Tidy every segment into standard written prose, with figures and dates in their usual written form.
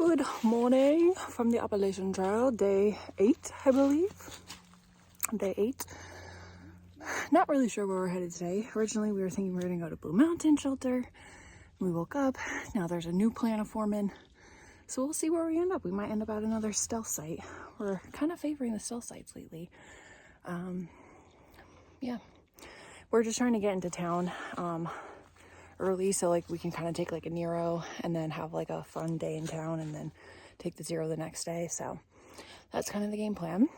Good morning from the Appalachian Trail, day 8, I believe. Day 8. Not really sure where we're headed today. Originally, we were thinking we were going to go to Blue Mountain Shelter. We woke up. Now there's a new plan of forming. So we'll see where we end up. We might end up at another stealth site. We're kind of favoring the stealth sites lately. Yeah. We're just trying to get into town early so like we can kind of take like a Nero and then have like a fun day in town and then take the Zero the next day. So that's kind of the game plan.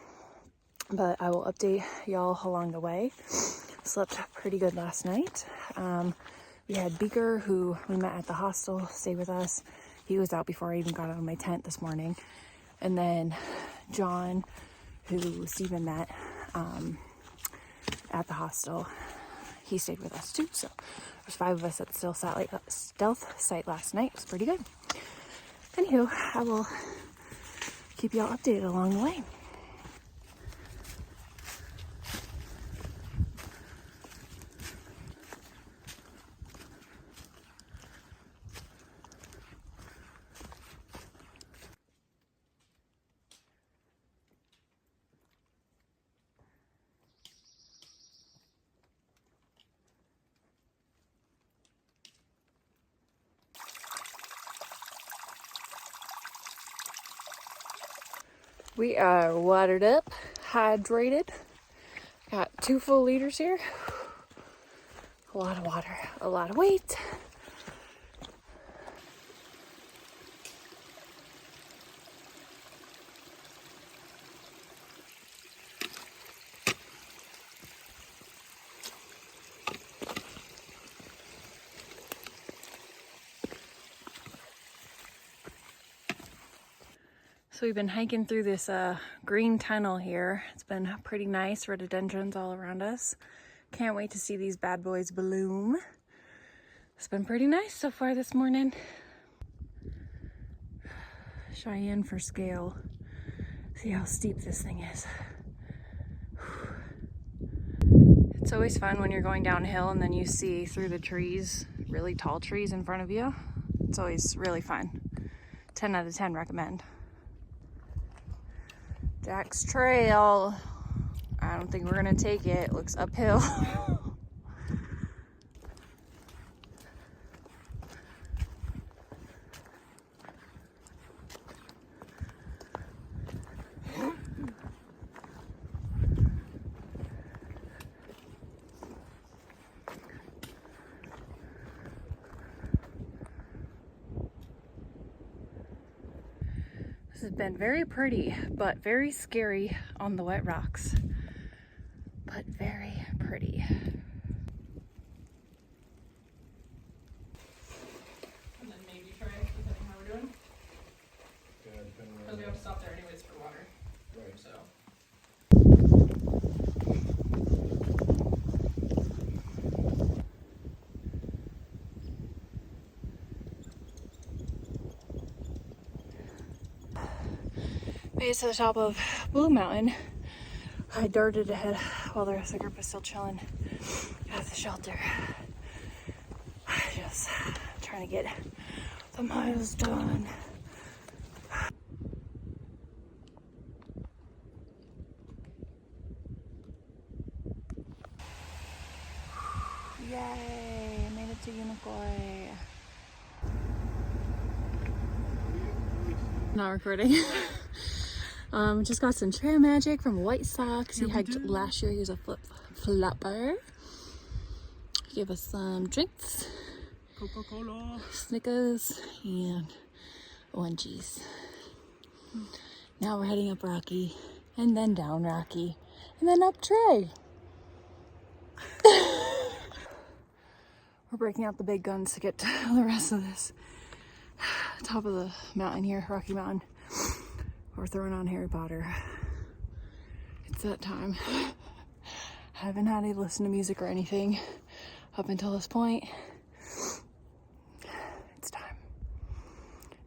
But I will update y'all along the way. Slept pretty good last night. We had Beaker, who we met at the hostel, stay with us. He was out before I even got out of my tent this morning. And then John, who Stephen met at the hostel, he stayed with us too. So there's 5 of us at the stealth site last night. It was pretty good. Anywho, I will keep y'all updated along the way. We are watered up, hydrated. Got 2 full liters here. A lot of water, a lot of weight. So we've been hiking through this green tunnel here. It's been pretty nice, rhododendrons all around us. Can't wait to see these bad boys bloom. It's been pretty nice so far this morning. Cheyenne for scale. See how steep this thing is. It's always fun when you're going downhill and then you see through the trees, really tall trees in front of you. It's always really fun. 10 out of 10 recommend. Jack's Trail. I don't think we're gonna take it. It looks uphill. This has been very pretty, but very scary on the wet rocks. But very pretty. And then maybe try, depending how we're doing. Yeah, depending on. Because we have to stop there anyways for water. Right. So. Made it to the top of Blue Mountain. I darted ahead while the rest of the group was still chilling at the shelter. Just trying to get the miles done. Yay! I made it to Unicoi. Not recording. Just got some trail magic from White Sox. He hiked last year. He was a flopper. Gave us some drinks, Coca-Cola, Snickers, and oranges. Now we're heading up Rocky, and then down Rocky, and then up Trey. We're breaking out the big guns to get to the rest of this top of the mountain here, Rocky Mountain. We're throwing on Harry Potter. It's that time. Haven't had to listen to music or anything up until this point. It's time.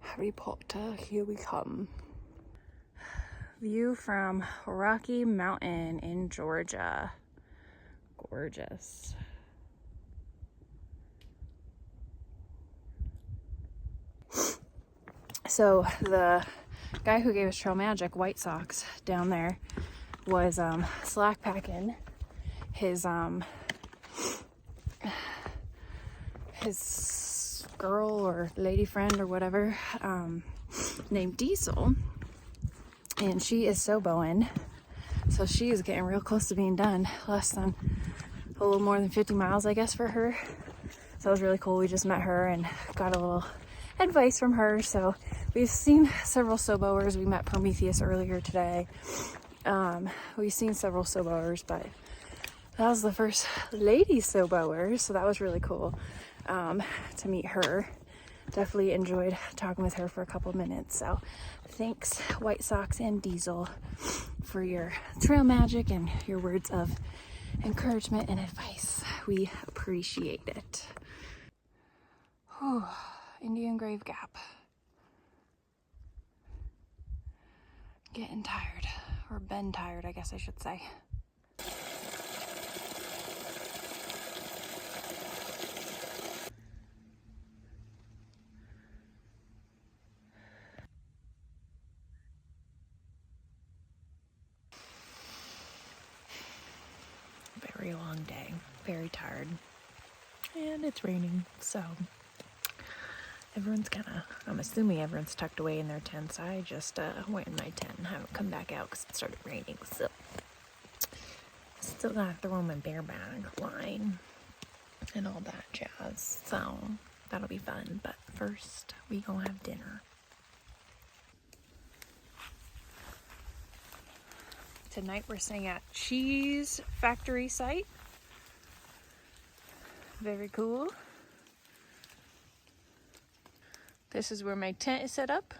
Harry Potter, here we come. View from Rocky Mountain in Georgia. Gorgeous. So the guy who gave us Trail Magic white socks down there was slack packing his girl or lady friend or whatever, named Diesel, and she is Soboing, so she is getting real close to being done. Less than a little more than 50 miles, I guess, for her. So it was really cool. We just met her and got a little advice from her. So we've seen several Sobowers. We met Prometheus earlier today. We've seen several Sobowers, but that was the first lady Sobower, so that was really cool to meet her. Definitely enjoyed talking with her for a couple minutes. So thanks, White Socks and Diesel, for your trail magic and your words of encouragement and advice. We appreciate it. Whew. Indian Grave Gap. Getting tired, or been tired, I guess I should say. Very long day, very tired, and it's raining, so everyone's I'm assuming everyone's tucked away in their tents. I just went in my tent and haven't come back out because it started raining, so still gotta throw in my bear bag line and all that jazz, so that'll be fun. But first we gonna have dinner. Tonight we're staying at Cheese Factory site. Very cool. This is where my tent is set up.